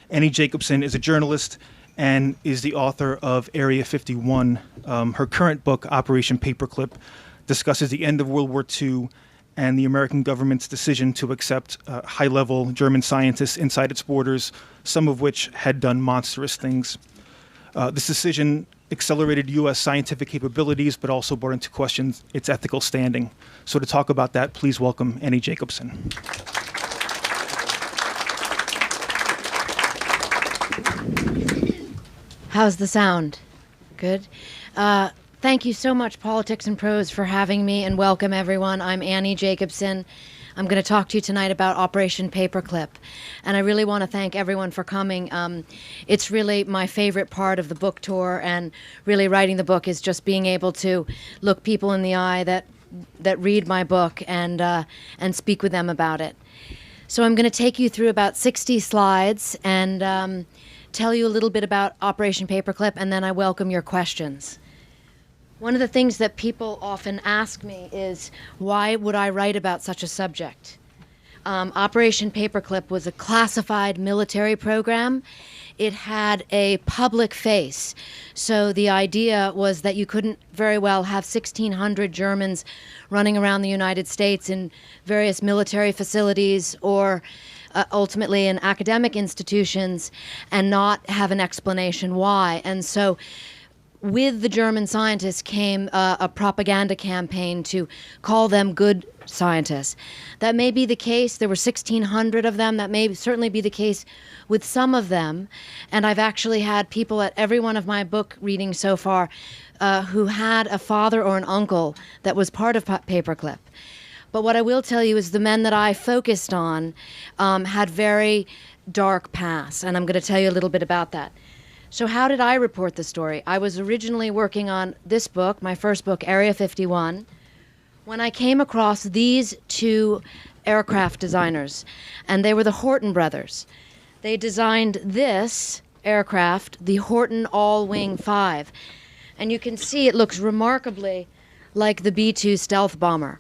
Annie Jacobsen is a journalist and is the author of Area 51. Her current book, Operation Paperclip, discusses the end of World War II and the American government's decision to accept high-level German scientists inside its borders, some of which had done monstrous things. This decision accelerated U.S. scientific capabilities, but also brought into question its ethical standing. So to talk about that, please welcome Annie Jacobsen. How's the sound? Good. Thank you so much, Politics and Prose, for having me, and welcome, everyone. I'm Annie Jacobsen. I'm going to talk to you tonight about Operation Paperclip, and I really want to thank everyone for coming. It's really my favorite part of the book tour, and really writing the book is just being able to look people in the eye that read my book and speak with them about it. So I'm going to take you through about 60 slides and tell you a little bit about Operation Paperclip, and then I welcome your questions. One of the things that people often ask me is, why would I write about such a subject? Operation Paperclip was a classified military program. It had a public face. So the idea was that you couldn't very well have 1,600 Germans running around the United States in various military facilities or ultimately in academic institutions and not have an explanation why. And so with the German scientists came a propaganda campaign to call them good scientists. That may be the case. There were 1,600 of them. That may certainly be the case with some of them. And I've actually had people at every one of my book readings so far who had a father or an uncle that was part of Paperclip. But what I will tell you is the men that I focused on had very dark pasts, and I'm going to tell you a little bit about that. So how did I report the story? I was originally working on this book, my first book, Area 51, when I came across these two aircraft designers, and they were the Horton brothers. They designed this aircraft, the Horton All-Wing 5, and you can see it looks remarkably like the B-2 stealth bomber.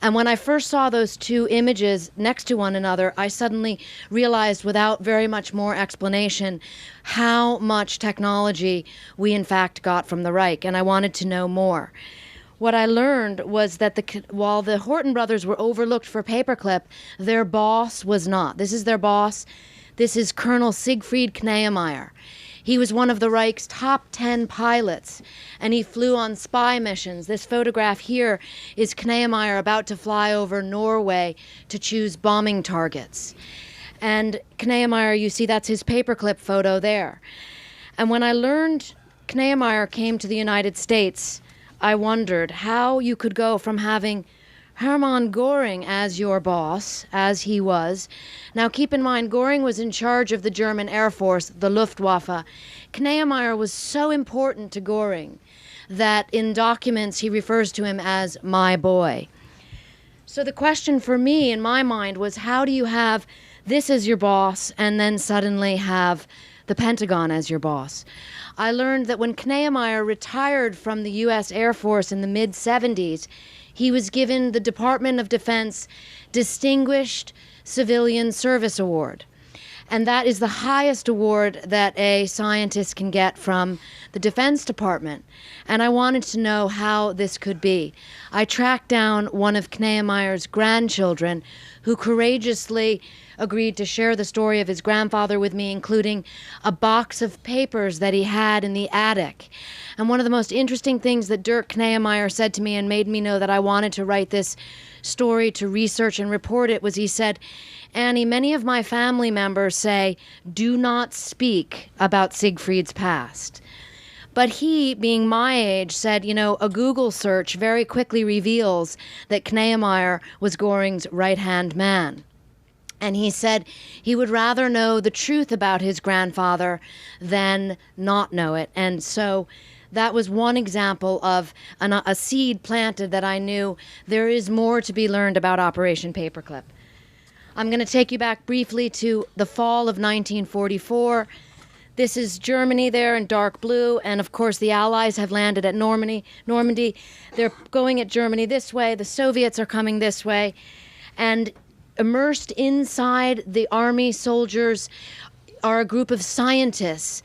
And when I first saw those two images next to one another, I suddenly realized, without very much more explanation, how much technology we in fact got from the Reich, and I wanted to know more. What I learned was that while the Horton brothers were overlooked for Paperclip, their boss was not. This is their boss. This is Colonel Siegfried Kneemeyer. He was one of the Reich's top 10 pilots, and he flew on spy missions. This photograph here is Kneemeyer about to fly over Norway to choose bombing targets. And Kneemeyer, you see, that's his Paperclip photo there. And when I learned Kneemeyer came to the United States, I wondered how you could go from having Hermann Göring as your boss, as he was. Now keep in mind, Göring was in charge of the German Air Force, the Luftwaffe. Kneemeyer was so important to Göring that in documents he refers to him as my boy. So the question for me in my mind was, how do you have this as your boss and then suddenly have the Pentagon as your boss? I learned that when Kneemeyer retired from the U.S. Air Force in the mid-70s, he was given the Department of Defense Distinguished Civilian Service Award. And that is the highest award that a scientist can get from the Defense Department. And I wanted to know how this could be. I tracked down one of Kneemeyer's grandchildren who courageously agreed to share the story of his grandfather with me, including a box of papers that he had in the attic. And one of the most interesting things that Dirk Kneemeyer said to me and made me know that I wanted to write this story, to research and report it, was he said, Annie, many of my family members say, do not speak about Siegfried's past. But he, being my age, said, a Google search very quickly reveals that Kneemeyer was Göring's right-hand man. And he said he would rather know the truth about his grandfather than not know it. And so that was one example of a seed planted that I knew there is more to be learned about Operation Paperclip. I'm going to take you back briefly to the fall of 1944. This is Germany there in dark blue, and of course the Allies have landed at Normandy. They're going at Germany this way, the Soviets are coming this way, and immersed inside the army soldiers are a group of scientists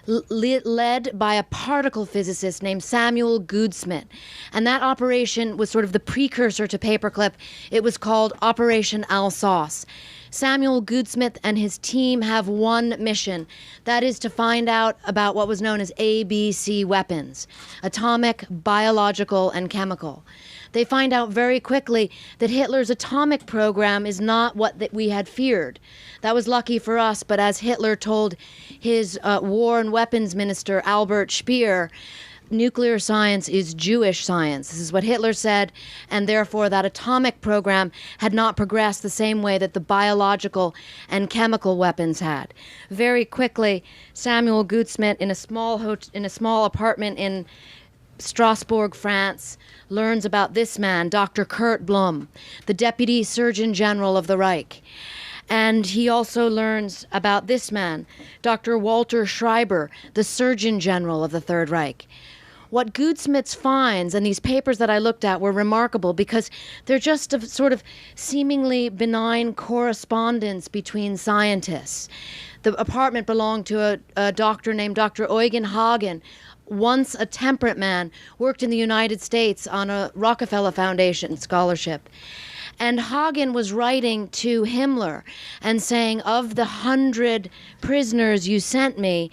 led by a particle physicist named Samuel Goudsmit. And that operation was sort of the precursor to Paperclip. It was called Operation Alsace. Samuel Goudsmit and his team have one mission. That is to find out about what was known as ABC weapons: atomic, biological, and chemical. They find out very quickly that Hitler's atomic program is not what we had feared. That was lucky for us, but as Hitler told his war and weapons minister, Albert Speer, nuclear science is Jewish science. This is what Hitler said, and therefore that atomic program had not progressed the same way that the biological and chemical weapons had. Very quickly, Samuel Goudsmit, in a small apartment in Strasbourg, France, learns about this man, Dr. Kurt Blum, the Deputy Surgeon General of the Reich. And he also learns about this man, Dr. Walter Schreiber, the Surgeon General of the Third Reich. What Goudsmit finds, and these papers that I looked at were remarkable because they're just a sort of seemingly benign correspondence between scientists. The apartment belonged to a doctor named Dr. Eugen Hagen, once a temperate man, worked in the United States on a Rockefeller Foundation scholarship. And Hagen was writing to Himmler and saying, of the 100 prisoners you sent me,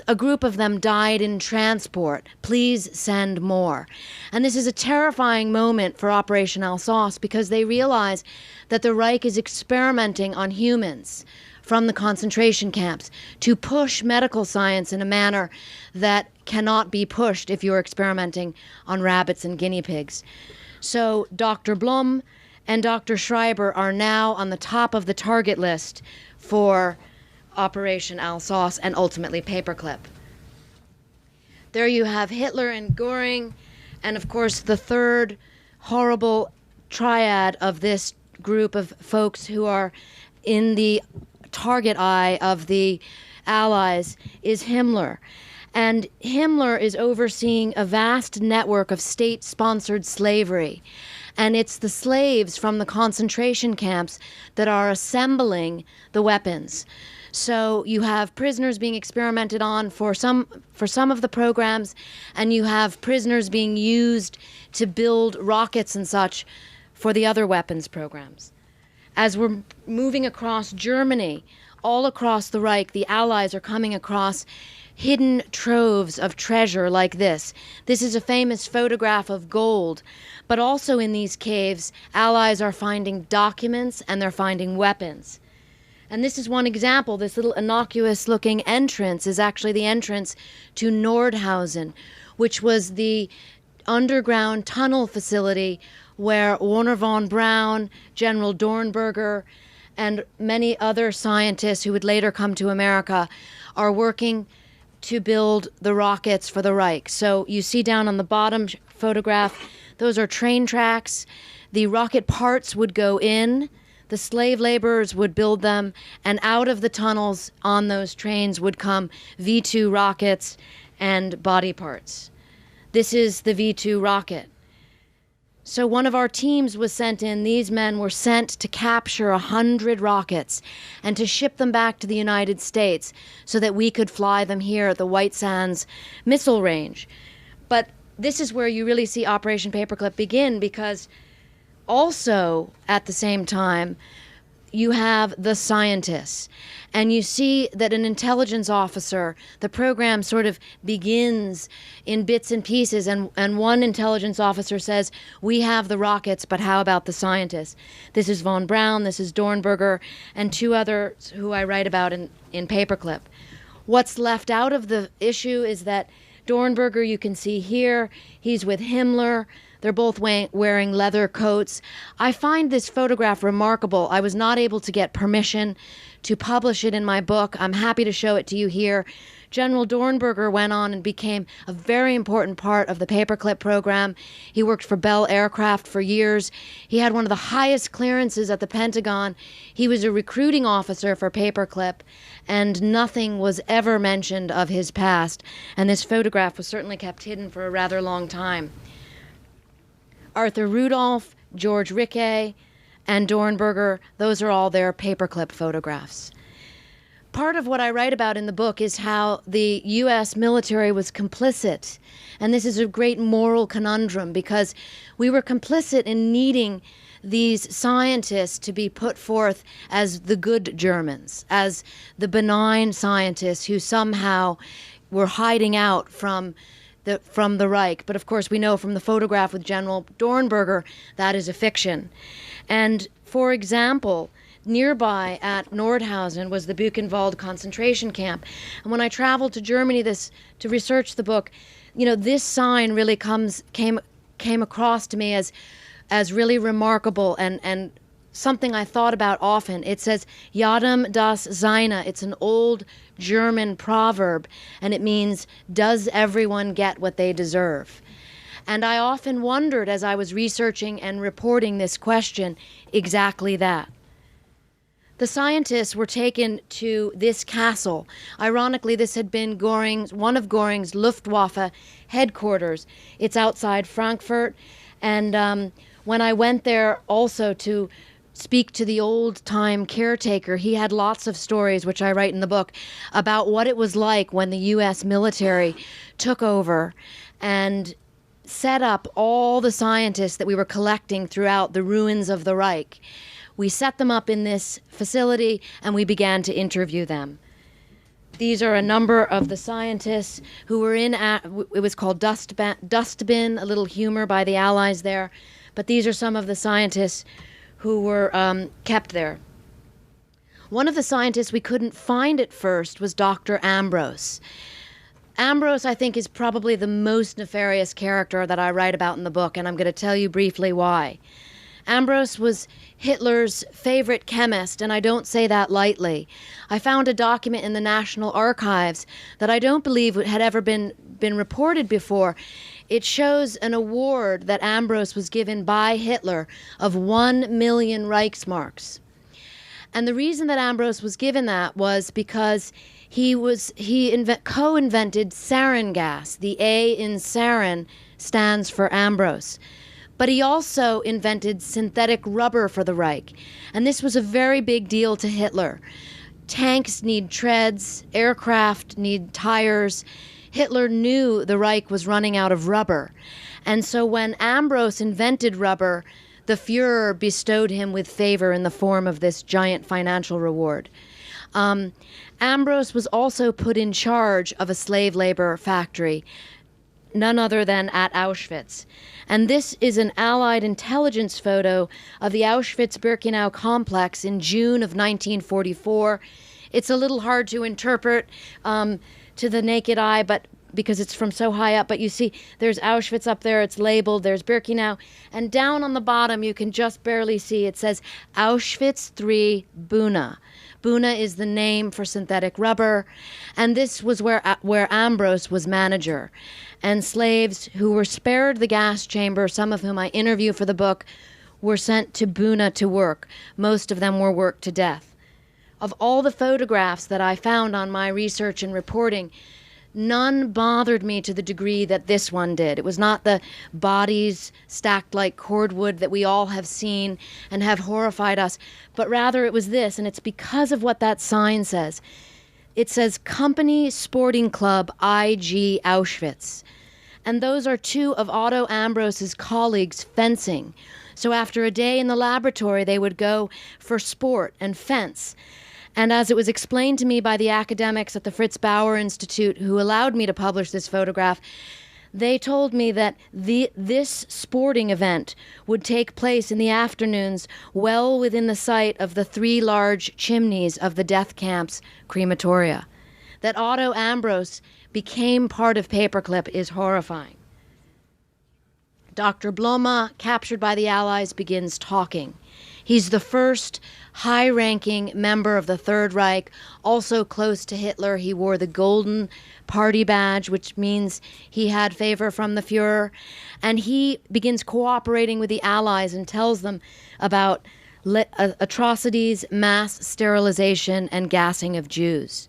a group of them died in transport. Please send more. And this is a terrifying moment for Operation Alsace because they realize that the Reich is experimenting on humans from the concentration camps to push medical science in a manner that cannot be pushed if you're experimenting on rabbits and guinea pigs. So Dr. Blum and Dr. Schreiber are now on the top of the target list for Operation Alsace and ultimately Paperclip. There you have Hitler and Goering, and of course the third horrible triad of this group of folks who are in the target eye of the Allies is Himmler. And Himmler is overseeing a vast network of state-sponsored slavery. And it's the slaves from the concentration camps that are assembling the weapons. So you have prisoners being experimented on for some of the programs, and you have prisoners being used to build rockets and such for the other weapons programs. As we're moving across Germany, all across the Reich, the Allies are coming across hidden troves of treasure like this. This is a famous photograph of gold, but also in these caves, Allies are finding documents and they're finding weapons. And this is one example. This little innocuous-looking entrance is actually the entrance to Nordhausen, which was the underground tunnel facility where Wernher von Braun, General Dornberger, and many other scientists who would later come to America are working to build the rockets for the Reich. So you see down on the bottom photograph, those are train tracks. The rocket parts would go in, the slave laborers would build them, and out of the tunnels on those trains would come V-2 rockets and body parts. This is the V-2 rocket. So one of our teams was sent in. These men were sent to capture 100 rockets and to ship them back to the United States so that we could fly them here at the White Sands missile range. But this is where you really see Operation Paperclip begin, because also at the same time you have the scientists. And you see that an intelligence officer, the program sort of begins in bits and pieces, and one intelligence officer says, we have the rockets, but how about the scientists? This is von Braun, this is Dornberger, and two others who I write about in Paperclip. What's left out of the issue is that Dornberger, you can see here, he's with Himmler. They're both wearing leather coats. I find this photograph remarkable. I was not able to get permission to publish it in my book. I'm happy to show it to you here. General Dornberger went on and became a very important part of the Paperclip program. He worked for Bell Aircraft for years. He had one of the highest clearances at the Pentagon. He was a recruiting officer for Paperclip, and nothing was ever mentioned of his past. And this photograph was certainly kept hidden for a rather long time. Arthur Rudolph, George Rickey, and Dornberger, those are all their Paperclip photographs. part of what I write about in the book is how the U.S. military was complicit. And this is a great moral conundrum because we were complicit in needing these scientists to be put forth as the good Germans, as the benign scientists who somehow were hiding out from the Reich. But of course, we know from the photograph with General Dornberger that is a fiction. And for example, nearby at Nordhausen was the Buchenwald concentration camp. And when I traveled to Germany to research the book, this sign really came across to me as really remarkable and something I thought about often. It says, Jedem das Seine. It's an old German proverb, and it means, does everyone get what they deserve? And I often wondered as I was researching and reporting this question, exactly that. The scientists were taken to this castle. Ironically, this had been one of Göring's Luftwaffe headquarters. It's outside Frankfurt, and when I went there also to speak to the old-time caretaker, he had lots of stories, which I write in the book, about what it was like when the U.S. military took over and set up all the scientists that we were collecting throughout the ruins of the Reich. We set them up in this facility, and we began to interview them. These are a number of the scientists who were it was called Dustbin, a little humor by the Allies there. But these are some of the scientists who were kept there. One of the scientists we couldn't find at first was Dr. Ambros. Ambros, I think, is probably the most nefarious character that I write about in the book, and I'm going to tell you briefly why. Ambros was Hitler's favorite chemist, and I don't say that lightly. I found a document in the National Archives that I don't believe had ever been reported before. It shows an award that Ambros was given by Hitler of 1 million Reichsmarks. And the reason that Ambros was given that was because he co-invented sarin gas. The A in sarin stands for Ambros. But he also invented synthetic rubber for the Reich. And this was a very big deal to Hitler. Tanks need treads, aircraft need tires. Hitler knew the Reich was running out of rubber. And so when Ambros invented rubber, the Fuhrer bestowed him with favor in the form of this giant financial reward. Ambros was also put in charge of a slave labor factory, none other than at Auschwitz. And this is an Allied intelligence photo of the Auschwitz-Birkenau complex in June of 1944. It's a little hard to interpret to the naked eye, but because it's from so high up, but you see there's Auschwitz up there, it's labeled, there's Birkenau, and down on the bottom you can just barely see, it says Auschwitz III Buna. Buna is the name for synthetic rubber, and this was where Ambros was manager. And slaves who were spared the gas chamber, some of whom I interview for the book, were sent to Buna to work. Most of them were worked to death. Of all the photographs that I found on my research and reporting, none bothered me to the degree that this one did. It was not the bodies stacked like cordwood that we all have seen and have horrified us, but rather it was this, and it's because of what that sign says. It says Company Sporting Club IG Auschwitz. And those are two of Otto Ambros's colleagues fencing. So after a day in the laboratory, they would go for sport and fence. And as it was explained to me by the academics at the Fritz Bauer Institute who allowed me to publish this photograph, they told me that this sporting event would take place in the afternoons well within the sight of the 3 large chimneys of the death camp's crematoria. That Otto Ambros became part of Paperclip is horrifying. Dr. Bloma, captured by the Allies, begins talking. He's the first high-ranking member of the Third Reich, also close to Hitler. He wore the golden party badge, which means he had favor from the Fuhrer. And he begins cooperating with the Allies and tells them about atrocities, mass sterilization, and gassing of Jews.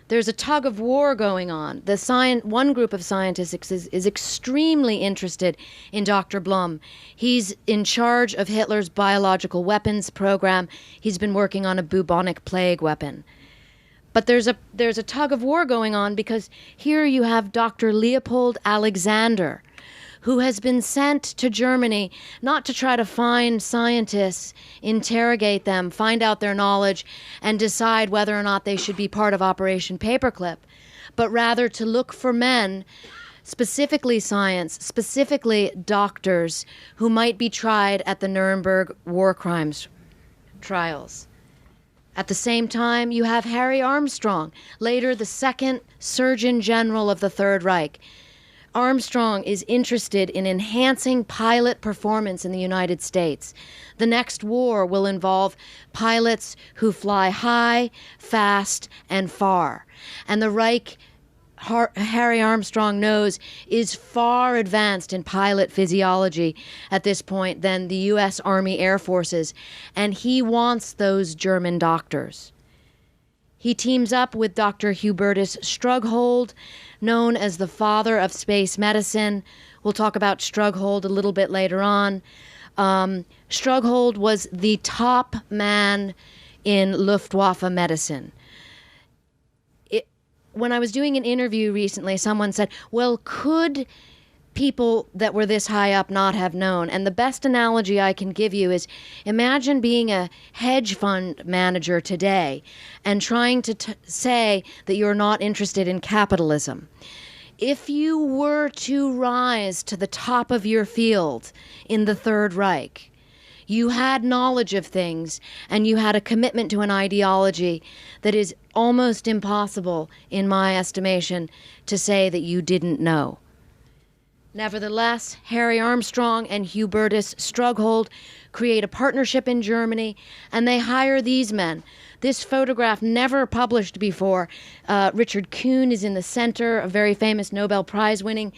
There's a tug of war going on. One group of scientists is extremely interested in Dr. Blum. He's in charge of Hitler's biological weapons program. He's been working on a bubonic plague weapon. But there's a tug of war going on, because here you have Dr. Leopold Alexander, who has been sent to Germany not to try to find scientists, interrogate them, find out their knowledge, and decide whether or not they should be part of Operation Paperclip, but rather to look for men, specifically science, specifically doctors, who might be tried at the Nuremberg war crimes trials. At the same time, you have Harry Armstrong, later the second Surgeon General of the Third Reich. Armstrong is interested in enhancing pilot performance in the United States. The next war will involve pilots who fly high, fast, and far. And the Reich, Harry Armstrong knows, is far advanced in pilot physiology at this point than the U.S. Army Air Forces, and he wants those German doctors. He teams up with Dr. Hubertus Strughold, known as the father of space medicine. We'll talk about Strughold a little bit later on. Strughold was the top man in Luftwaffe medicine. When I was doing an interview recently, someone said, well, could people that were this high up not have known? And the best analogy I can give you is, imagine being a hedge fund manager today and trying to say that you're not interested in capitalism. If you were to rise to the top of your field in the Third Reich, you had knowledge of things, and you had a commitment to an ideology that is almost impossible, in my estimation, to say that you didn't know. Nevertheless, Harry Armstrong and Hubertus Strughold create a partnership in Germany, and they hire these men. This photograph, never published before. Richard Kuhn is in the center, a very famous Nobel Prize-winning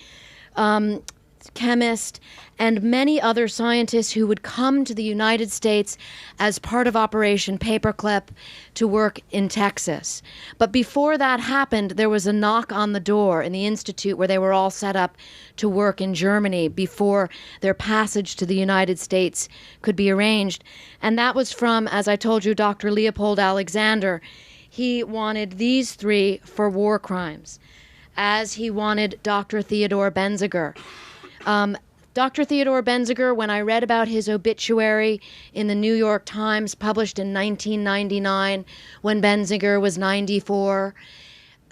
chemist, and many other scientists who would come to the United States as part of Operation Paperclip to work in Texas. But before that happened, there was a knock on the door in the institute where they were all set up to work in Germany before their passage to the United States could be arranged. And that was from, as I told you, Dr. Leopold Alexander. He wanted these three for war crimes, as he wanted Dr. Theodore Benziger. Dr. Theodore Benziger, when I read about his obituary in the New York Times, published in 1999, when Benziger was 94,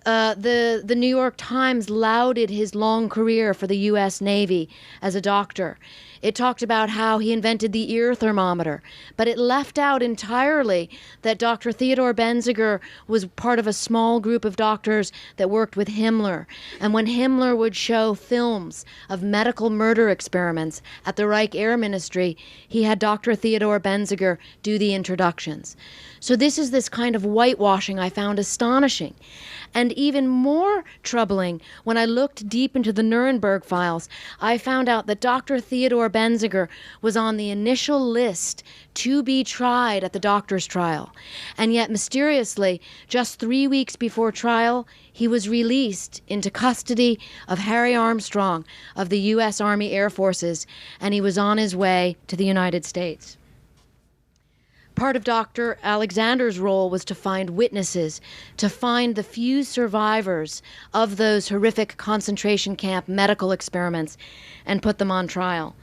the New York Times lauded his long career for the U.S. Navy as a doctor. It talked about how he invented the ear thermometer, but it left out entirely that Dr. Theodore Benziger was part of a small group of doctors that worked with Himmler. And when Himmler would show films of medical murder experiments at the Reich Air Ministry, he had Dr. Theodore Benziger do the introductions. So this kind of whitewashing I found astonishing. And even more troubling, when I looked deep into the Nuremberg files, I found out that Dr. Theodore Benziger was on the initial list to be tried at the doctor's trial. And yet, mysteriously, just 3 weeks before trial, he was released into custody of Harry Armstrong of the U.S. Army Air Forces, and he was on his way to the United States. Part of Dr. Alexander's role was to find witnesses, to find the few survivors of those horrific concentration camp medical experiments and put them on trial.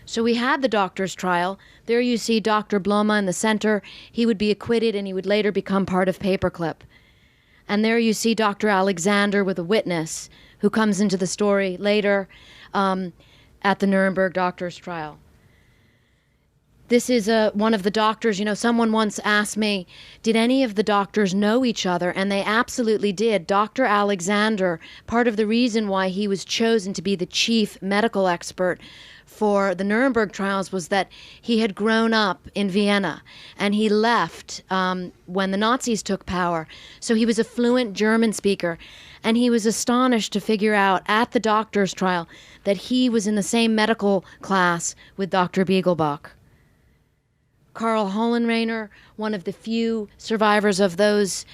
So we had the doctor's trial. There you see Dr. Bloma in the center. He would be acquitted, and he would later become part of Paperclip. And there you see Dr. Alexander with a witness who comes into the story later at the Nuremberg doctor's trial. This is one of the doctors. Someone once asked me, did any of the doctors know each other? And they absolutely did. Dr. Alexander, part of the reason why he was chosen to be the chief medical expert for the Nuremberg trials was that he had grown up in Vienna, and he left when the Nazis took power. So he was a fluent German speaker, and he was astonished to figure out at the doctor's trial that he was in the same medical class with Dr. Biegelbach. Karl Hollenreiner, one of the few survivors of those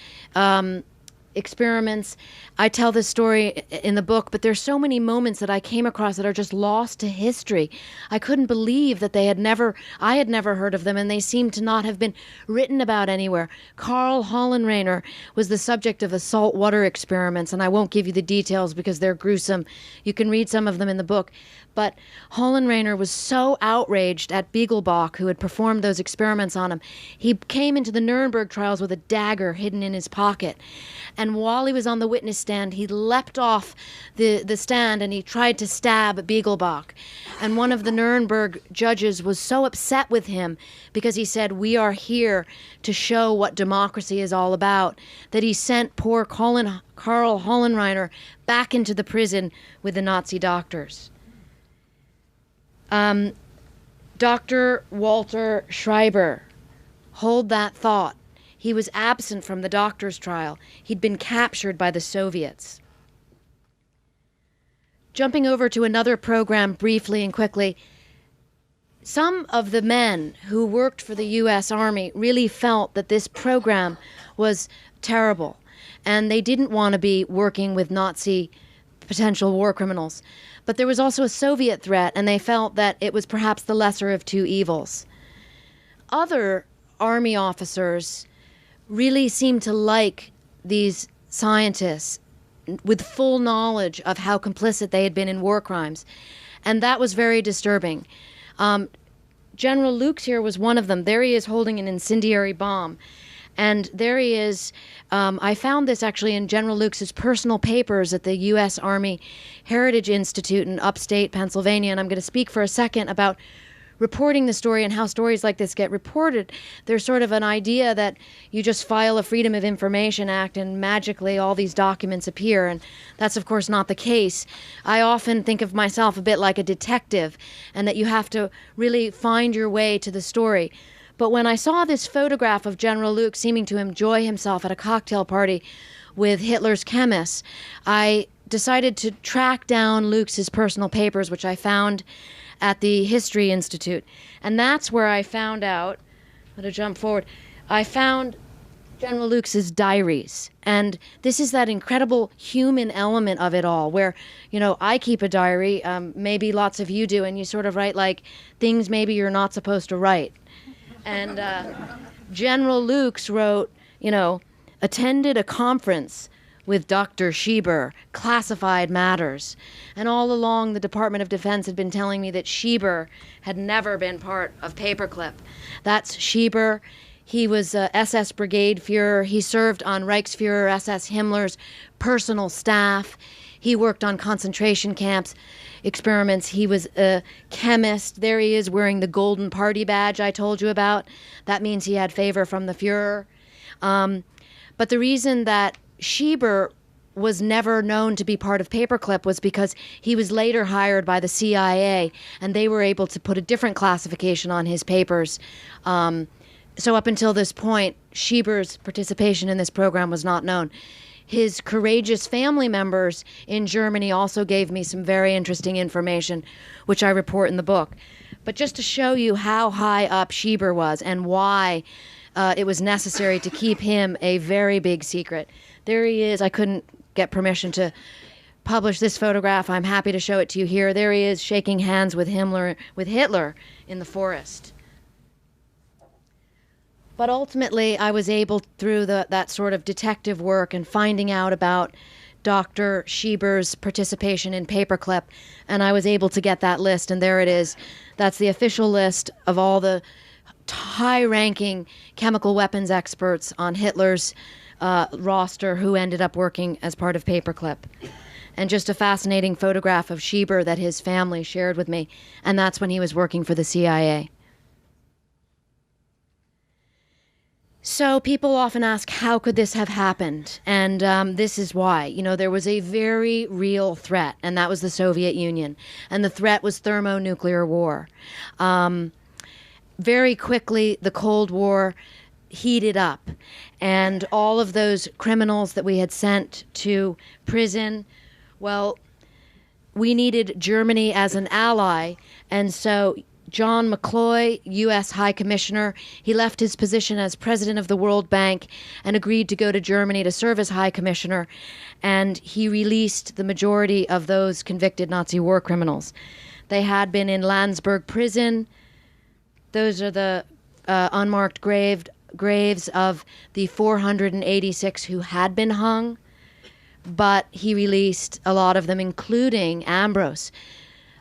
experiments. I tell this story in the book, but there's so many moments that I came across that are just lost to history. I couldn't believe that I had never heard of them, and they seemed to not have been written about anywhere. Karl Hollenreiner was the subject of the saltwater experiments, and I won't give you the details because they're gruesome. You can read some of them in the book. But Hollenreiner was so outraged at Biegelbach, who had performed those experiments on him. He came into the Nuremberg trials with a dagger hidden in his pocket. And while he was on the witness stand, he leapt off the stand and he tried to stab Biegelbach. And one of the Nuremberg judges was so upset with him because he said, "We are here to show what democracy is all about," that he sent poor Karl Hollenreiner back into the prison with the Nazi doctors. Dr. Walter Schreiber, hold that thought. He was absent from the doctor's trial. He'd been captured by the Soviets. Jumping over to another program briefly and quickly, some of the men who worked for the U.S. Army really felt that this program was terrible, and they didn't want to be working with Nazi potential war criminals. But there was also a Soviet threat, and they felt that it was perhaps the lesser of two evils. Other Army officers really seemed to like these scientists with full knowledge of how complicit they had been in war crimes, and that was very disturbing. General Lukes here was one of them. There he is holding an incendiary bomb. And there he is. I found this actually in General Lukes' personal papers at the U.S. Army Heritage Institute in upstate Pennsylvania. And I'm going to speak for a second about reporting the story and how stories like this get reported. There's sort of an idea that you just file a Freedom of Information Act and magically all these documents appear. And that's, of course, not the case. I often think of myself a bit like a detective, and that you have to really find your way to the story. But when I saw this photograph of General Lukes seeming to enjoy himself at a cocktail party with Hitler's chemists, I decided to track down Lukes' personal papers, which I found at the History Institute. And that's where I found out, I'm going to jump forward, I found General Lukes' diaries. And this is that incredible human element of it all, where, you know, I keep a diary, maybe lots of you do, and you sort of write like things maybe you're not supposed to write. And General Lukes wrote, you know, attended a conference with Dr. Schieber, classified matters. And all along, the Department of Defense had been telling me that Schieber had never been part of Paperclip. That's Schieber. He was SS Brigade Führer. He served on Reichsführer SS Himmler's personal staff. He worked on concentration camps experiments. He was a chemist. There he is wearing the golden party badge I told you about. That means he had favor from the Führer. But the reason that Schieber was never known to be part of Paperclip was because he was later hired by the CIA, and they were able to put a different classification on his papers. So up until this point, Schieber's participation in this program was not known. His courageous family members in Germany also gave me some very interesting information, which I report in the book. But just to show you how high up Schieber was and why it was necessary to keep him a very big secret. There he is. I couldn't get permission to publish this photograph. I'm happy to show it to you here. There he is shaking hands with Hitler in the forest. But ultimately, I was able, through that sort of detective work and finding out about Dr. Schieber's participation in Paperclip, and I was able to get that list, and there it is. That's the official list of all the high-ranking chemical weapons experts on Hitler's roster who ended up working as part of Paperclip. And just a fascinating photograph of Schieber that his family shared with me, and that's when he was working for the CIA. So people often ask, how could this have happened? And this is why. You know, there was a very real threat, and that was the Soviet Union. And the threat was thermonuclear war. Very quickly, the Cold War heated up. And all of those criminals that we had sent to prison, well, we needed Germany as an ally. And so John McCloy, U.S. High Commissioner, he left his position as president of the World Bank and agreed to go to Germany to serve as High Commissioner, and he released the majority of those convicted Nazi war criminals. They had been in Landsberg prison. Those are the unmarked graves of the 486 who had been hung, but he released a lot of them, including Ambrose.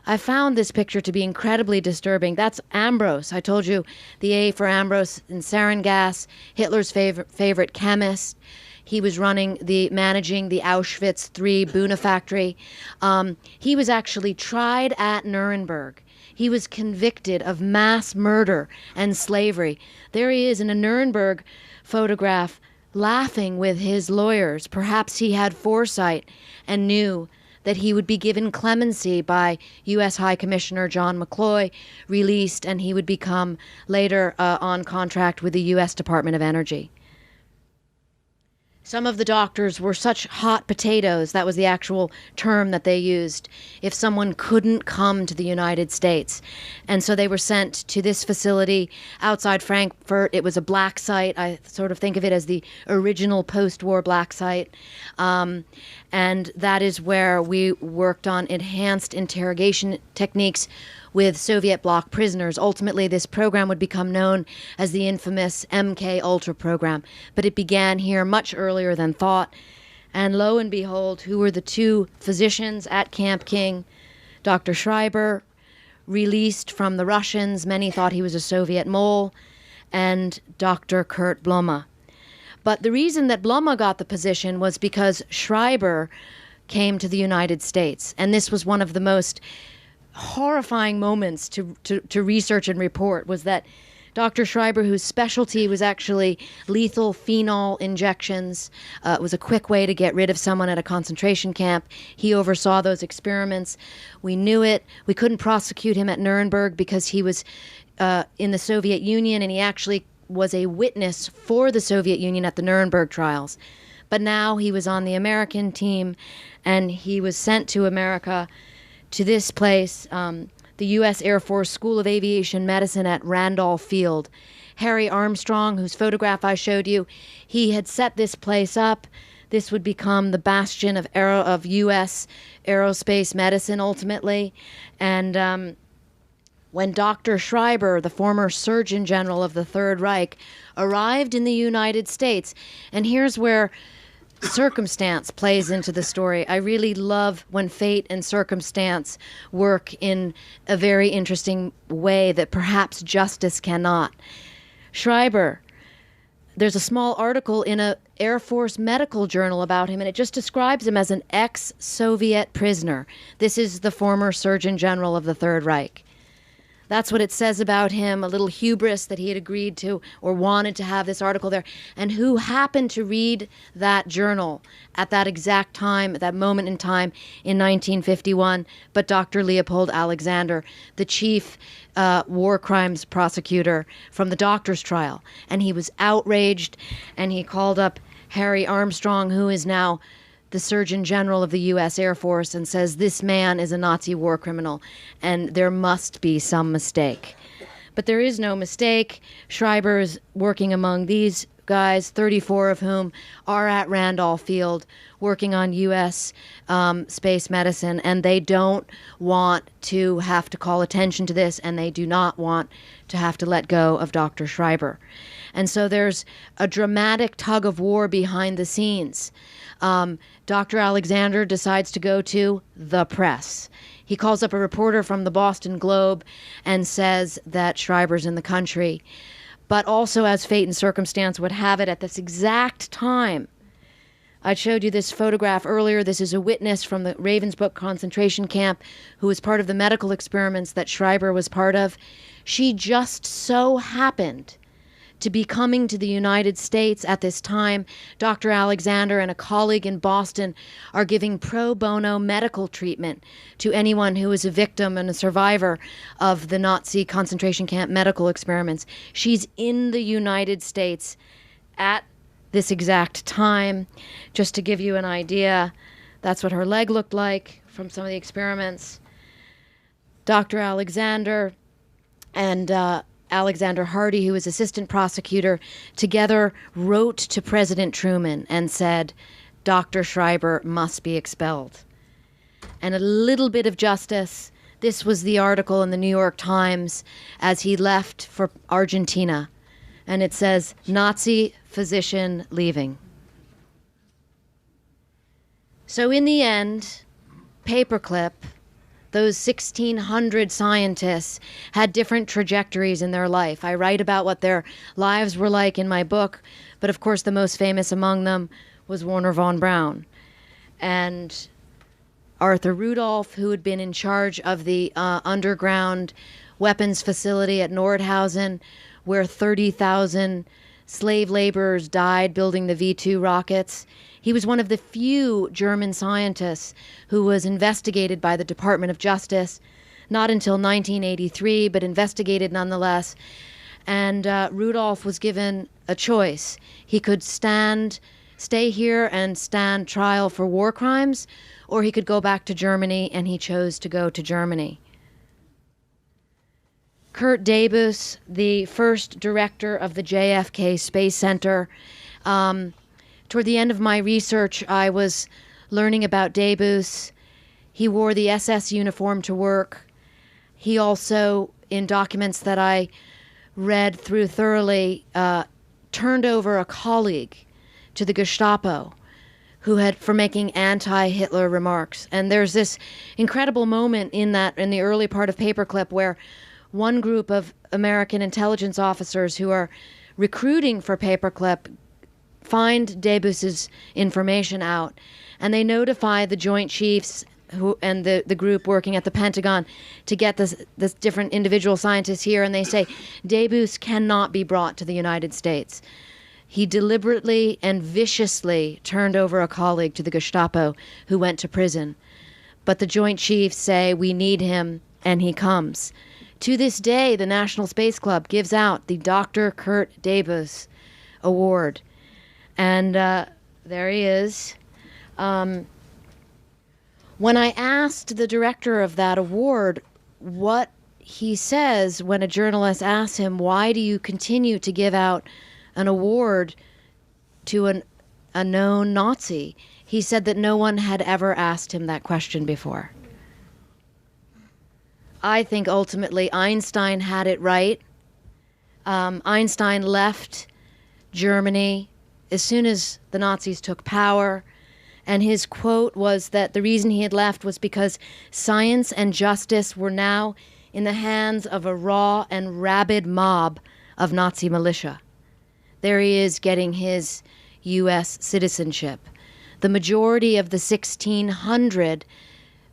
I found this picture to be incredibly disturbing. That's Ambrose. I told you the A for Ambrose in sarin gas, Hitler's favorite chemist. He was managing the Auschwitz III Buna factory. He was actually tried at Nuremberg. He was convicted of mass murder and slavery. There he is in a Nuremberg photograph laughing with his lawyers. Perhaps he had foresight and knew that he would be given clemency by U.S. High Commissioner John McCloy, released, and he would become later on contract with the U.S. Department of Energy. Some of the doctors were such hot potatoes, that was the actual term that they used, if someone couldn't come to the United States. And so they were sent to this facility outside Frankfurt. It was a black site. I sort of think of it as the original post-war black site. And that is where we worked on enhanced interrogation techniques with Soviet bloc prisoners. Ultimately, this program would become known as the infamous MK Ultra program, but it began here much earlier than thought. And lo and behold, who were the two physicians at Camp King? Dr. Schreiber, released from the Russians. Many thought he was a Soviet mole. And Dr. Kurt Blome. But the reason that Blome got the position was because Schreiber came to the United States. And this was one of the most horrifying moments to research and report, was that Dr. Schreiber, whose specialty was actually lethal phenol injections, it was a quick way to get rid of someone at a concentration camp. He oversaw those experiments. We knew it. We couldn't prosecute him at Nuremberg because he was in the Soviet Union, and he actually was a witness for the Soviet Union at the Nuremberg trials. But now he was on the American team, and he was sent to America, to this place, the U.S. Air Force School of Aviation Medicine at Randolph Field. Harry Armstrong, whose photograph I showed you, he had set this place up. This would become the bastion of U.S. aerospace medicine ultimately. And when Dr. Schreiber, the former Surgeon General of the Third Reich, arrived in the United States, and here's where circumstance plays into the story. I really love when fate and circumstance work in a very interesting way that perhaps justice cannot. Schreiber, there's a small article in a Air Force medical journal about him, and it just describes him as an ex-Soviet prisoner. This is the former Surgeon General of the Third Reich. That's what it says about him, a little hubris that he had agreed to or wanted to have this article there. And who happened to read that journal at that exact time, at that moment in time in 1951, but Dr. Leopold Alexander, the chief war crimes prosecutor from the doctor's trial. And he was outraged, and he called up Harry Armstrong, who is now the Surgeon General of the U.S. Air Force, and says this man is a Nazi war criminal and there must be some mistake. But there is no mistake. Schreiber is working among these guys, 34 of whom are at Randolph Field working on U.S. space medicine, and they don't want to have to call attention to this, and they do not want to have to let go of Dr. Schreiber. And so there's a dramatic tug of war behind the scenes. Dr. Alexander decides to go to the press. He calls up a reporter from the Boston Globe and says that Schreiber's in the country. But also, as fate and circumstance would have it, at this exact time, I showed you this photograph earlier. This is a witness from the Ravensbrück concentration camp who was part of the medical experiments that Schreiber was part of. She just so happened to be coming to the United States at this time. Dr. Alexander and a colleague in Boston are giving pro bono medical treatment to anyone who is a victim and a survivor of the Nazi concentration camp medical experiments. She's in the United States at this exact time. Just to give you an idea, that's what her leg looked like from some of the experiments. Dr. Alexander and Alexander Hardy, who was assistant prosecutor, together wrote to President Truman and said, Dr. Schreiber must be expelled. And a little bit of justice. This was the article in the New York Times as he left for Argentina. And it says, Nazi physician leaving. So in the end, Paperclip, those 1,600 scientists had different trajectories in their life. I write about what their lives were like in my book, but of course the most famous among them was Wernher von Braun. And Arthur Rudolph, who had been in charge of the underground weapons facility at Nordhausen, where 30,000 slave laborers died building the V-2 rockets. He was one of the few German scientists who was investigated by the Department of Justice, not until 1983, but investigated nonetheless. And Rudolph was given a choice. He could stay here and stand trial for war crimes, or he could go back to Germany, and he chose to go to Germany. Kurt Debus, the first director of the JFK Space Center, toward the end of my research, I was learning about Debus. He wore the SS uniform to work. He also, in documents that I read through thoroughly, turned over a colleague to the Gestapo for making anti-Hitler remarks. And there's this incredible moment in the early part of Paperclip where one group of American intelligence officers who are recruiting for Paperclip find Debus's information out, and they notify the Joint Chiefs and the group working at the Pentagon to get this different individual scientists here, and they say, Debus cannot be brought to the United States. He deliberately and viciously turned over a colleague to the Gestapo who went to prison. But the Joint Chiefs say, we need him, and he comes. To this day, the National Space Club gives out the Dr. Kurt Debus Award. And there he is. When I asked the director of that award what he says when a journalist asks him, why do you continue to give out an award to a known Nazi, he said that no one had ever asked him that question before. I think ultimately Einstein had it right. Einstein left Germany as soon as the Nazis took power, and his quote was that the reason he had left was because science and justice were now in the hands of a raw and rabid mob of Nazi militia. There he is getting his U.S. citizenship. The majority of the 1,600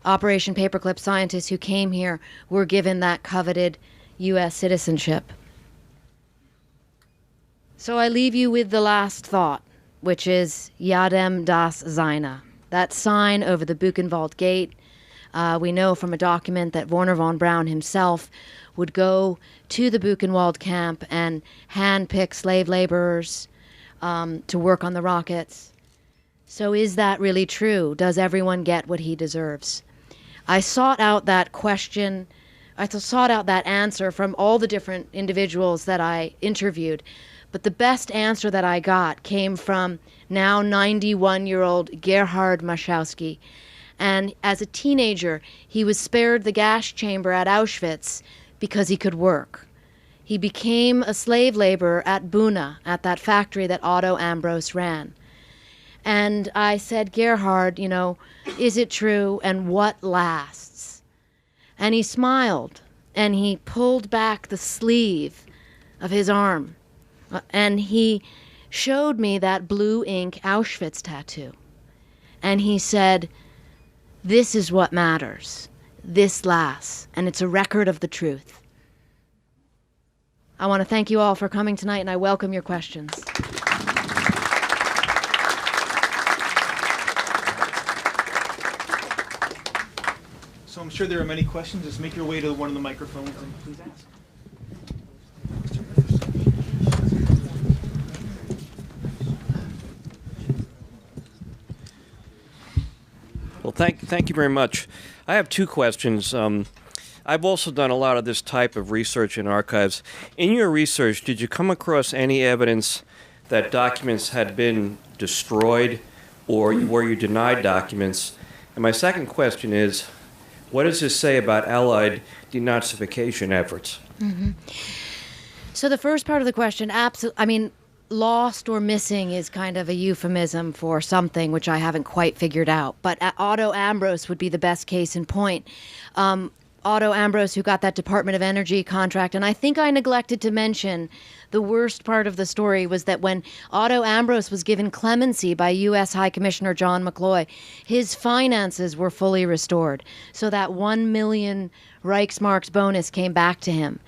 Operation Paperclip scientists who came here were given that coveted U.S. citizenship. So I leave you with the last thought, which is Yadem das Seine, that sign over the Buchenwald Gate. We know from a document that Wernher von Braun himself would go to the Buchenwald camp and handpick slave laborers to work on the rockets. So is that really true? Does everyone get what he deserves? I sought out that question. I sought out that answer from all the different individuals that I interviewed. But the best answer that I got came from now 91-year-old Gerhard Maschowski. And as a teenager, he was spared the gas chamber at Auschwitz because he could work. He became a slave laborer at Buna, at that factory that Otto Ambros ran. And I said, Gerhard, is it true, and what lasts? And he smiled, and he pulled back the sleeve of his arm, and he showed me that blue ink Auschwitz tattoo. And he said, this is what matters. This lasts, and it's a record of the truth. I want to thank you all for coming tonight, and I welcome your questions. So I'm sure there are many questions. Just make your way to one of the microphones and please ask. Well, thank you very much. I have two questions. I've also done a lot of this type of research in archives. In your research, did you come across any evidence that documents had been destroyed or where you denied documents? And my second question is, what does this say about Allied denazification efforts? Mm-hmm. So the first part of the question, lost or missing is kind of a euphemism for something which I haven't quite figured out. But Otto Ambros would be the best case in point. Otto Ambros, who got that Department of Energy contract. And I think I neglected to mention the worst part of the story was that when Otto Ambros was given clemency by U.S. High Commissioner John McCloy, his finances were fully restored. So that 1 million Reichsmarks bonus came back to him.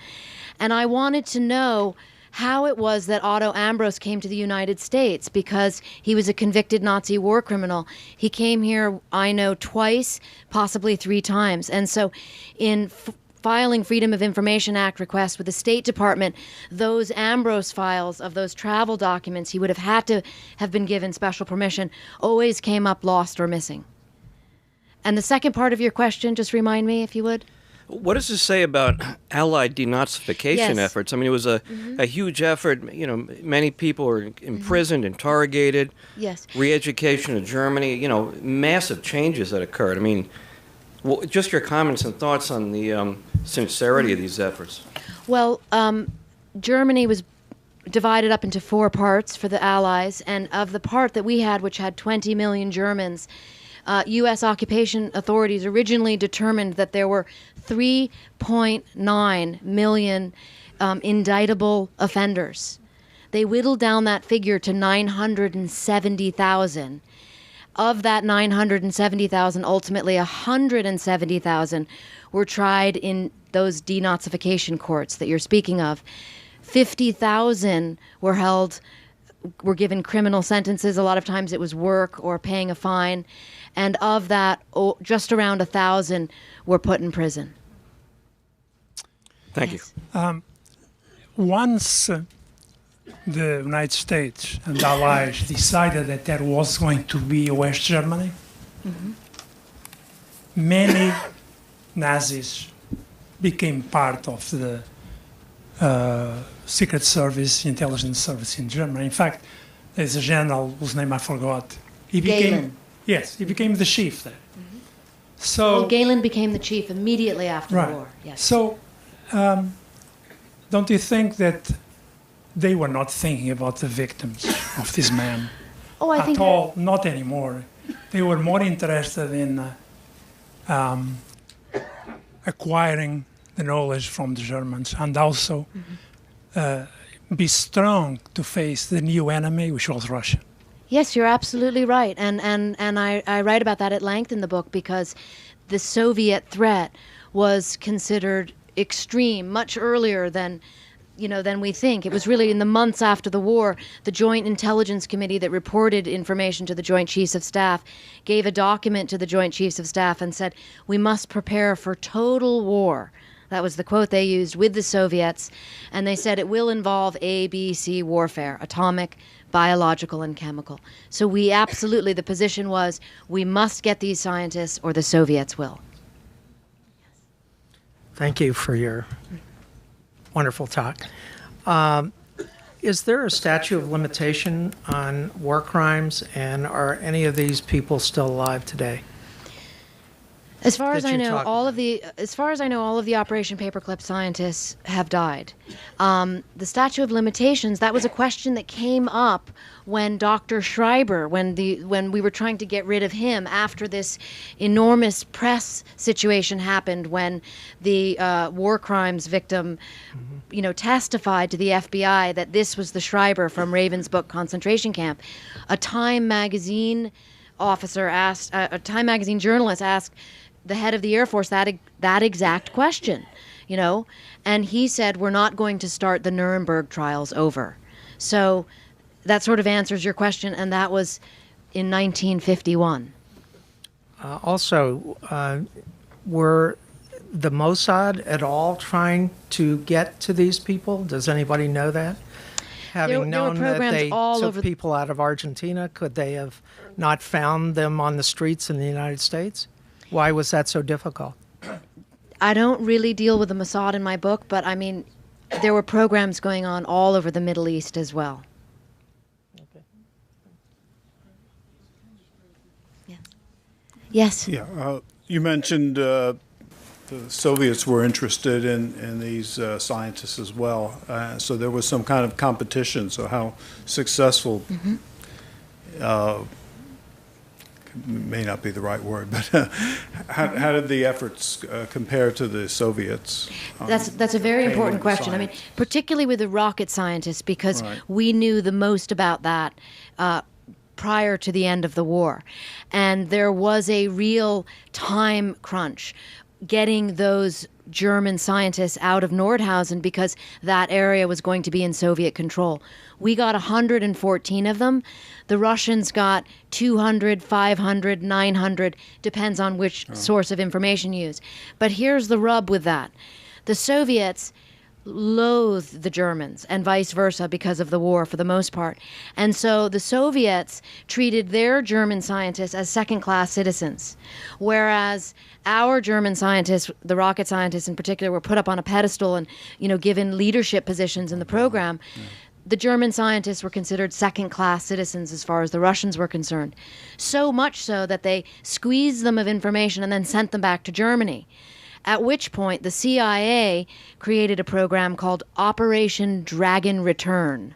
And I wanted to know how it was that Otto Ambros came to the United States, because he was a convicted Nazi war criminal. He came here, I know, twice, possibly 3 times. And so in filing Freedom of Information Act requests with the State Department, those Ambros files of those travel documents he would have had to have been given special permission always came up lost or missing. And the second part of your question, just remind me if you would. What does this say about Allied denazification efforts? I mean, it was a huge effort. You know, many people were imprisoned, interrogated. Yes. Re-education of Germany. You know, massive changes that occurred. I mean, just your comments and thoughts on the sincerity of these efforts. Well, Germany was divided up into 4 parts for the Allies, and of the part that we had, which had 20 million Germans, U.S. occupation authorities originally determined that there were 3.9 million indictable offenders. They whittled down that figure to 970,000. Of that 970,000, ultimately 170,000 were tried in those denazification courts that you're speaking of. 50,000 were given criminal sentences. A lot of times it was work or paying a fine. And of that, just around 1,000 were put in prison. Thank you. Once the United States and Allies decided that there was going to be West Germany, many Nazis became part of the Secret Service, intelligence service in Germany. In fact, there's a general whose name I forgot. He became the chief there. So Galen became the chief immediately after the war. Yes. So don't you think that they were not thinking about the victims of this man at all? Not anymore. They were more interested in acquiring the knowledge from the Germans and also be strong to face the new enemy, which was Russia. Yes, you're absolutely right. And I write about that at length in the book because the Soviet threat was considered extreme much earlier than we think. It was really in the months after the war, the Joint Intelligence Committee that reported information to the Joint Chiefs of Staff gave a document to the Joint Chiefs of Staff and said, we must prepare for total war. That was the quote they used with the Soviets. And they said it will involve A, B, C warfare, atomic, biological, and chemical. So the position was, we must get these scientists or the Soviets will. Thank you for your wonderful talk. Is there a statute of limitation on war crimes, and are any of these people still alive today? As far as I know, all of the Operation Paperclip scientists have died. The statute of limitations, that was a question that came up when Dr. Schreiber, when we were trying to get rid of him after this enormous press situation happened when the war crimes victim, testified to the FBI that this was the Schreiber from Ravensbrück concentration camp. A Time magazine journalist asked the head of the Air Force that exact question, and he said, we're not going to start the Nuremberg trials over. So that sort of answers your question, and that was in 1951. Were the Mossad at all trying to get to these people? Does anybody know that? Having known that they took people out of Argentina, could they have not found them on the streets in the United States? Why was that so difficult? I don't really deal with the Mossad in my book, but I mean, there were programs going on all over the Middle East as well. Okay. Yes. Yes. Yeah, you mentioned the Soviets were interested in these scientists as well. So there was some kind of competition. So how successful may not be the right word, but how did the efforts compare to the Soviets? That's a very important question. I mean, particularly with the rocket scientists, because we knew the most about that prior to the end of the war. And there was a real time crunch getting those German scientists out of Nordhausen because that area was going to be in Soviet control. We got 114 of them. The Russians got 200, 500, 900, depends on which source of information you use. But here's the rub with that. The Soviets loathed the Germans and vice versa because of the war for the most part. And so the Soviets treated their German scientists as second-class citizens, whereas our German scientists, the rocket scientists in particular, were put up on a pedestal and, given leadership positions in the program. The German scientists were considered second-class citizens as far as the Russians were concerned. So much so that they squeezed them of information and then sent them back to Germany. At which point, the CIA created a program called Operation Dragon Return.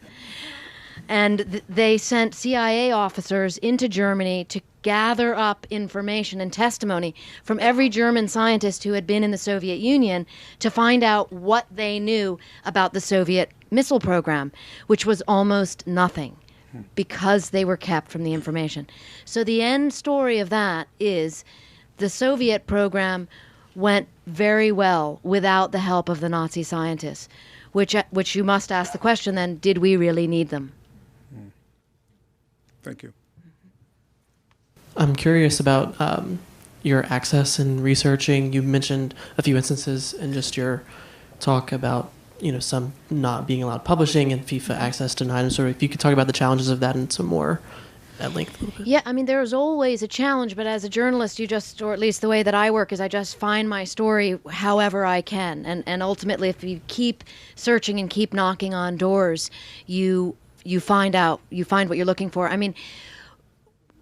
And they sent CIA officers into Germany to gather up information and testimony from every German scientist who had been in the Soviet Union to find out what they knew about the Soviet missile program, which was almost nothing because they were kept from the information. So the end story of that is the Soviet program went very well without the help of the Nazi scientists, which you must ask the question then, did we really need them? Thank you. I'm curious about your access and researching. You mentioned a few instances in just your talk about some not being allowed publishing and FIFA access denied. And sort of if you could talk about the challenges of that and some more at length. Yeah, I mean, there's always a challenge, but as a journalist, or at least the way that I work is I just find my story however I can. And ultimately, if you keep searching and keep knocking on doors, you find what you're looking for. I mean,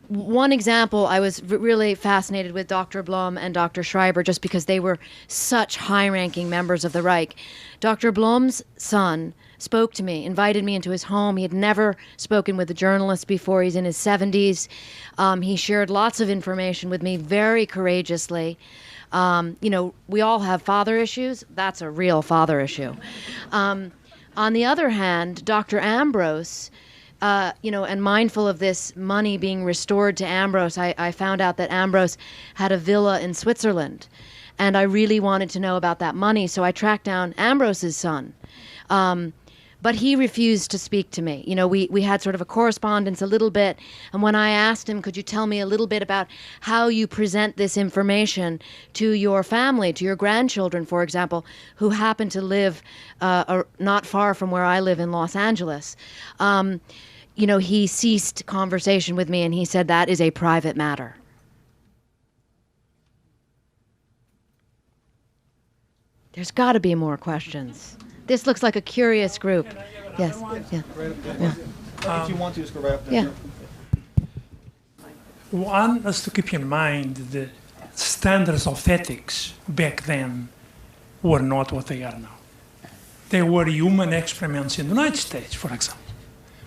one example, I was really fascinated with Dr. Blum and Dr. Schreiber just because they were such high-ranking members of the Reich. Dr. Blum's son spoke to me, invited me into his home. He had never spoken with a journalist before. He's in his 70s. He shared lots of information with me very courageously. We all have father issues. That's a real father issue. On the other hand, Dr. Ambrose, and mindful of this money being restored to Ambrose, I found out that Ambrose had a villa in Switzerland. And I really wanted to know about that money, so I tracked down Ambrose's son. But he refused to speak to me. We had sort of a correspondence a little bit. And when I asked him, could you tell me a little bit about how you present this information to your family, to your grandchildren, for example, who happen to live not far from where I live in Los Angeles, he ceased conversation with me and he said that is a private matter. There's got to be more questions. This looks like a curious group. Yes. Yeah. If you want to, just go right up there. Yeah. One has to keep in mind the standards of ethics back then were not what they are now. They were human experiments in the United States, for example,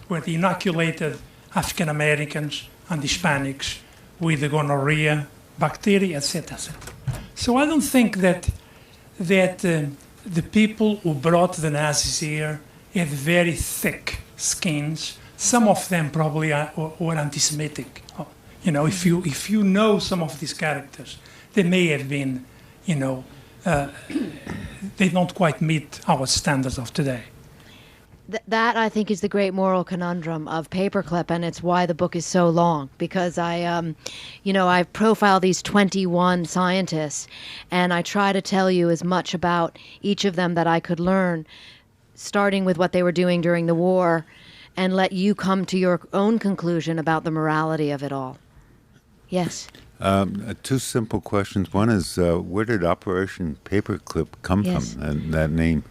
where they inoculated African Americans and Hispanics with the gonorrhea bacteria, etc., etc. So I don't think that the people who brought the Nazis here had very thick skins. Some of them probably were anti-Semitic. If you know some of these characters, they may have been, they don't quite meet our standards of today. That, I think, is the great moral conundrum of Paperclip, and it's why the book is so long, because I profile these 21 scientists, and I try to tell you as much about each of them that I could learn, starting with what they were doing during the war, and let you come to your own conclusion about the morality of it all. Yes? Two simple questions. One is, where did Operation Paperclip come from, and that name?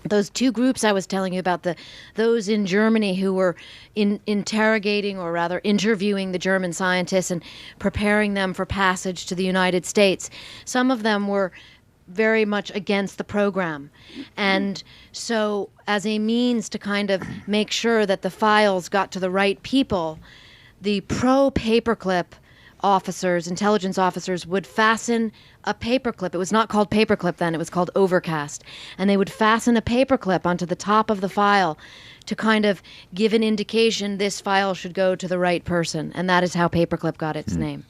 Those two groups I was telling you about, those in Germany who were interrogating, or rather interviewing, the German scientists and preparing them for passage to the United States. Some of them were very much against the program. And so as a means to kind of make sure that the files got to the right people, the pro-paperclip officers, intelligence officers, would fasten a paperclip. It was not called paperclip then, it was called overcast. And they would fasten a paperclip onto the top of the file to kind of give an indication this file should go to the right person. And that is how paperclip got its name.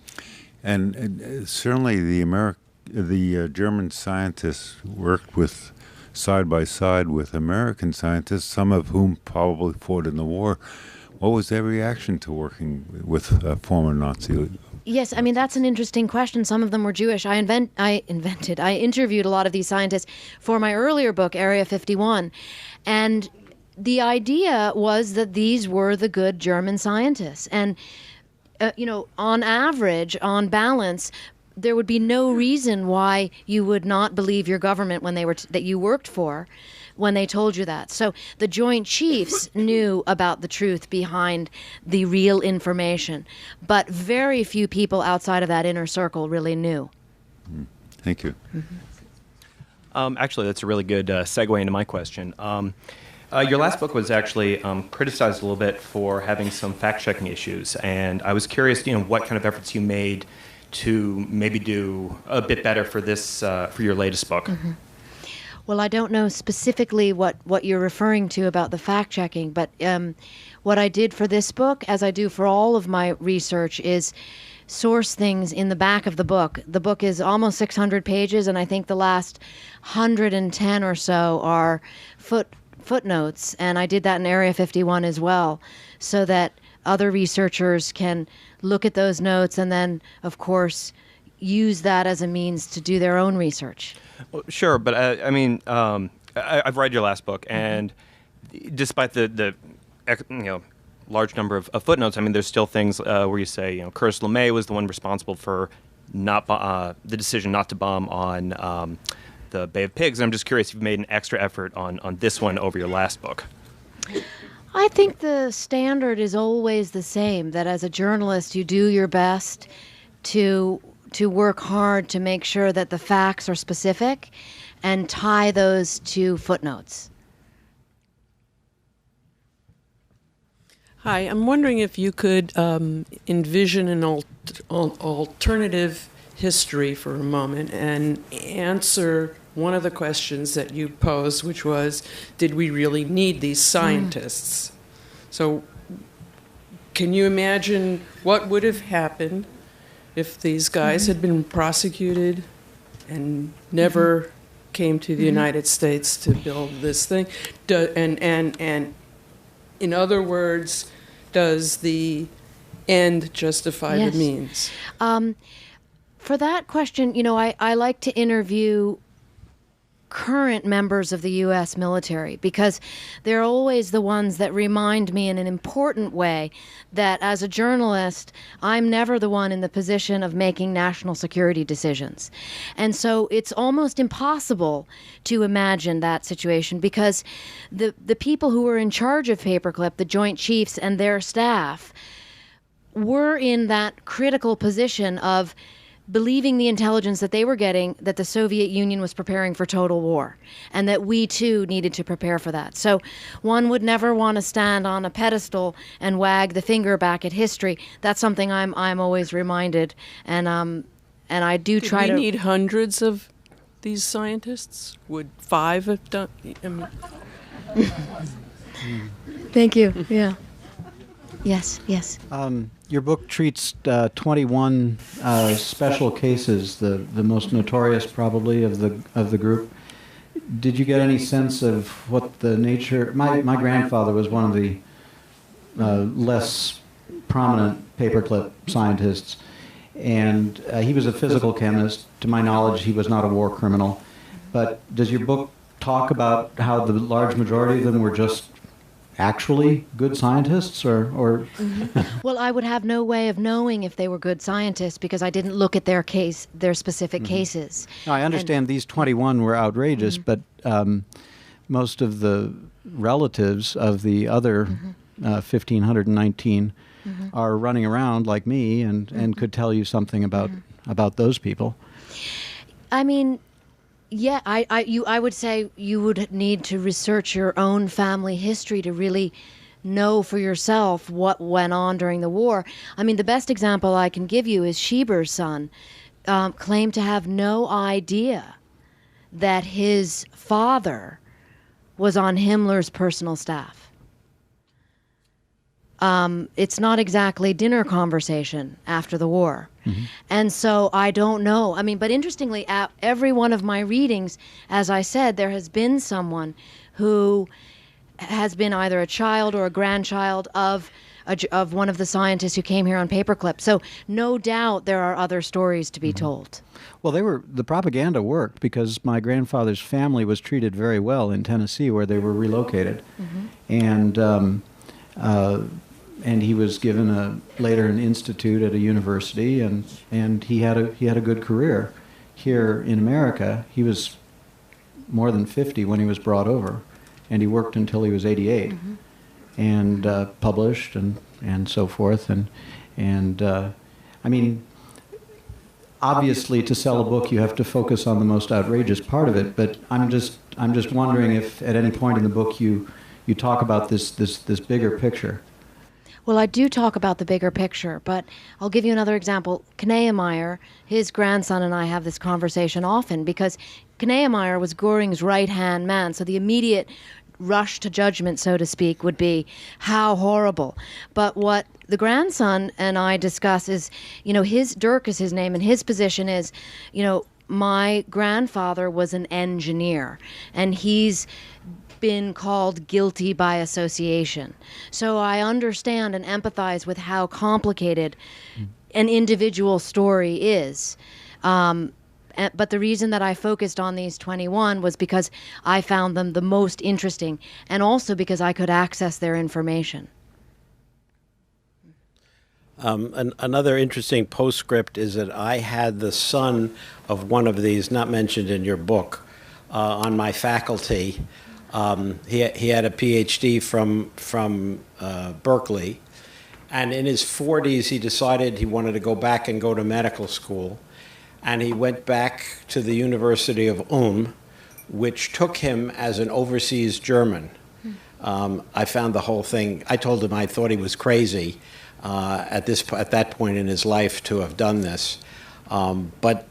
And certainly the German scientists worked with side by side with American scientists, some of whom probably fought in the war. What was their reaction to working with former Nazi? Yes, I mean, that's an interesting question. Some of them were Jewish. I interviewed a lot of these scientists for my earlier book, Area 51. And the idea was that these were the good German scientists. And, on average, on balance, there would be no reason why you would not believe your government when they were that you worked for, when they told you that. So the Joint Chiefs knew about the truth behind the real information, but very few people outside of that inner circle really knew. Thank you. Actually, that's a really good segue into my question. Your last book was actually criticized a little bit for having some fact-checking issues, and I was curious, what kind of efforts you made to maybe do a bit better for this, for your latest book. Mm-hmm. Well, I don't know specifically what you're referring to about the fact-checking, but what I did for this book, as I do for all of my research, is source things in the back of the book. The book is almost 600 pages, and I think the last 110 or so are footnotes, and I did that in Area 51 as well, so that other researchers can look at those notes and then, of course, use that as a means to do their own research. Well, sure, but I've read your last book, and despite the large number of footnotes, I mean, there's still things where you say, Curtis LeMay was the one responsible for the decision not to bomb on the Bay of Pigs. And I'm just curious if you've made an extra effort on this one over your last book. I think the standard is always the same, that as a journalist you do your best to work hard to make sure that the facts are specific and tie those to footnotes. Hi, I'm wondering if you could envision an alternative history for a moment and answer one of the questions that you posed, which was, did we really need these scientists? So can you imagine what would have happened if these guys had been prosecuted and never came to the United States to build this thing? And in other words, does the end justify the means? For that question, I like to interview current members of the U.S. military, because they're always the ones that remind me in an important way that as a journalist, I'm never the one in the position of making national security decisions. And so it's almost impossible to imagine that situation, because the people who were in charge of Paperclip, the Joint Chiefs and their staff, were in that critical position of believing the intelligence that they were getting, that the Soviet Union was preparing for total war, and that we too needed to prepare for that. So one would never want to stand on a pedestal and wag the finger back at history. That's something I'm always reminded, and I do try to. Do we need hundreds of these scientists? Would 5 have done? Thank you. Yeah. Yes. Your book treats 21 special cases, the most notorious probably of the group. Did you get any sense of what the nature? My grandfather was one of the less prominent paperclip scientists, and he was a physical chemist. To my knowledge, he was not a war criminal. But does your book talk about how the large majority of them were just actually good scientists, or Well, I would have no way of knowing if they were good scientists because I didn't look at their specific cases. Now, I understand these 21 were outrageous, but most of the relatives of the other 1,519 are running around like me and could tell you something about those people. I mean, yeah, I would say you would need to research your own family history to really know for yourself what went on during the war. I mean, the best example I can give you is Schieber's son claimed to have no idea that his father was on Himmler's personal staff. It's not exactly dinner conversation after the war. And so I don't know. I mean, but interestingly, at every one of my readings, as I said, there has been someone who has been either a child or a grandchild of one of the scientists who came here on paperclip. So no doubt there are other stories to be told. Well, the propaganda worked because my grandfather's family was treated very well in Tennessee, where they were relocated, and he was given later an institute at a university, and he had a good career here in America. He was more than 50 when he was brought over, and he worked until he was 88, and published and so forth. And I mean, obviously, to sell a book, you have to focus on the most outrageous part of it. But I'm just wondering if at any point in the book you talk about this bigger picture. Well, I do talk about the bigger picture, but I'll give you another example. Kneemeyer, his grandson, and I have this conversation often because Kneemeyer was Göring's right-hand man, so the immediate rush to judgment, so to speak, would be how horrible. But what the grandson and I discuss is, Dirk is his name, and his position is, my grandfather was an engineer, and he's been called guilty by association. So I understand and empathize with how complicated an individual story is. But the reason that I focused on these 21 was because I found them the most interesting, and also because I could access their information. Another interesting postscript is that I had the son of one of these, not mentioned in your book, on my faculty. He had a PhD from Berkeley, and in his 40s he decided he wanted to go back and go to medical school, and he went back to the University of Ulm, which took him as an overseas German. I found the whole thing, I told him I thought he was crazy at that point in his life to have done this, but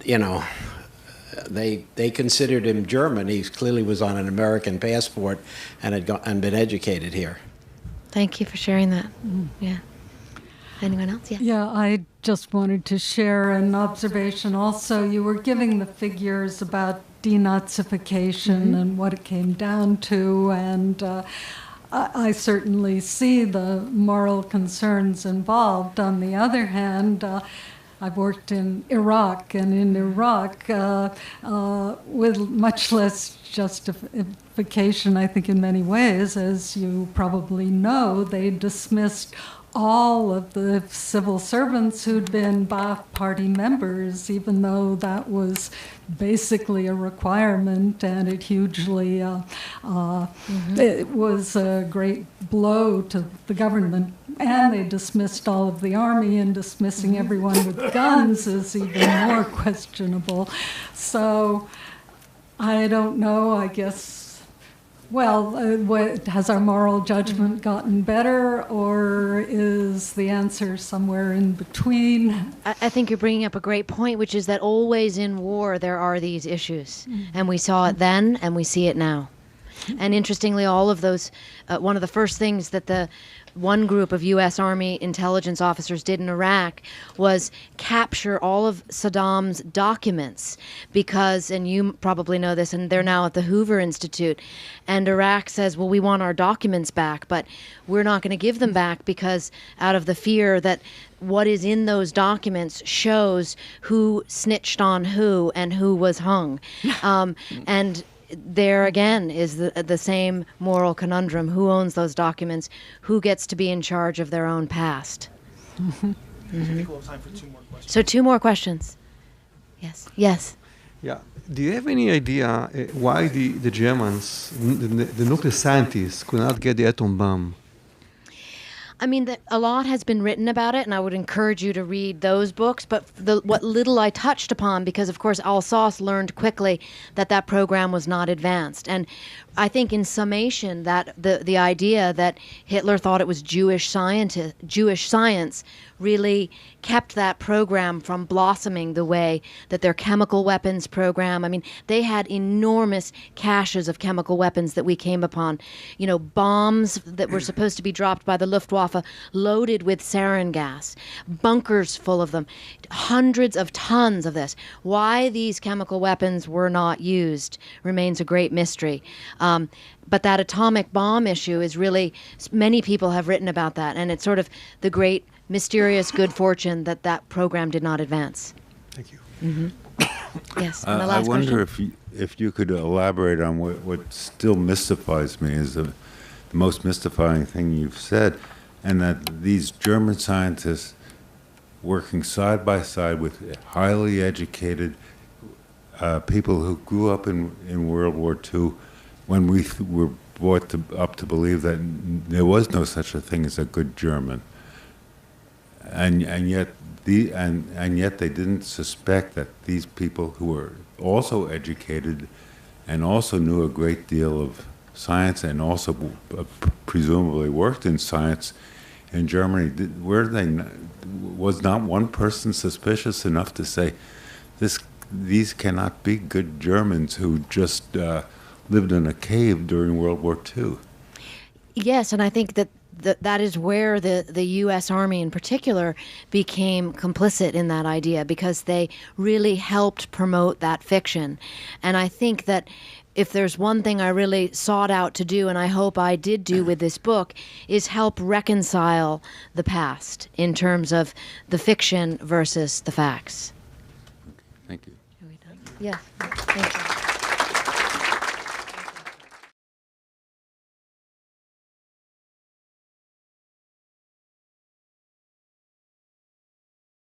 they considered him German. He clearly was on an American passport and had been educated here. Thank you for sharing that. Yeah. Anyone else? Yeah. Yeah, I just wanted to share an observation also. You were giving the figures about denazification and what it came down to, and I certainly see the moral concerns involved. On the other hand, I've worked in Iraq, and in Iraq, with much less justification, I think, in many ways, as you probably know, they dismissed all of the civil servants who'd been Ba'ath Party members, even though that was basically a requirement, and it hugely it was a great blow to the government. And they dismissed all of the army, and dismissing everyone with guns is even more questionable. So I don't know, I guess. Well, has our moral judgment gotten better, or is the answer somewhere in between? I think you're bringing up a great point, which is that always in war there are these issues. And we saw it then, and we see it now. And interestingly, all of those, one of the first things that the one group of U.S. Army intelligence officers did in Iraq was capture all of Saddam's documents because, and you probably know this, and they're now at the Hoover Institute, and Iraq says, well, we want our documents back, but we're not going to give them back because out of the fear that what is in those documents shows who snitched on who and who was hung. And there again is the same moral conundrum. Who owns those documents? Who gets to be in charge of their own past? I think we'll have time for 2 more questions. So 2 more questions. Yes. Yes. Yeah. Do you have any idea why the Germans, the nuclear scientists, could not get the atom bomb? I mean, a lot has been written about it, and I would encourage you to read those books. But what little I touched upon, because of course Alsace learned quickly that program was not advanced, and I think in summation that the idea that Hitler thought it was Jewish science really kept that program from blossoming the way that their chemical weapons program. I mean, they had enormous caches of chemical weapons that we came upon. You know, bombs that were supposed to be dropped by the Luftwaffe loaded with sarin gas, bunkers full of them, hundreds of tons of this. Why these chemical weapons were not used remains a great mystery. But that atomic bomb issue is really, many people have written about that, and it's sort of the great mysterious good fortune that program did not advance. Thank you. Mm-hmm. Yes. And the last I wonder question? if you could elaborate on what still mystifies me is the most mystifying thing you've said, and that these German scientists working side by side with highly educated people who grew up in World War II, when we were brought up to believe that there was no such a thing as a good German. And yet they didn't suspect that these people who were also educated and also knew a great deal of science and also presumably worked in science in Germany, was not one person suspicious enough to say these cannot be good Germans who just lived in a cave during World War II? Yes, and I think that is where the U.S. Army in particular became complicit in that idea, because they really helped promote that fiction. And I think that if there's one thing I really sought out to do, and I hope I did do with this book, is help reconcile the past in terms of the fiction versus the facts. Thank you. Are we done? Yes. Thank you.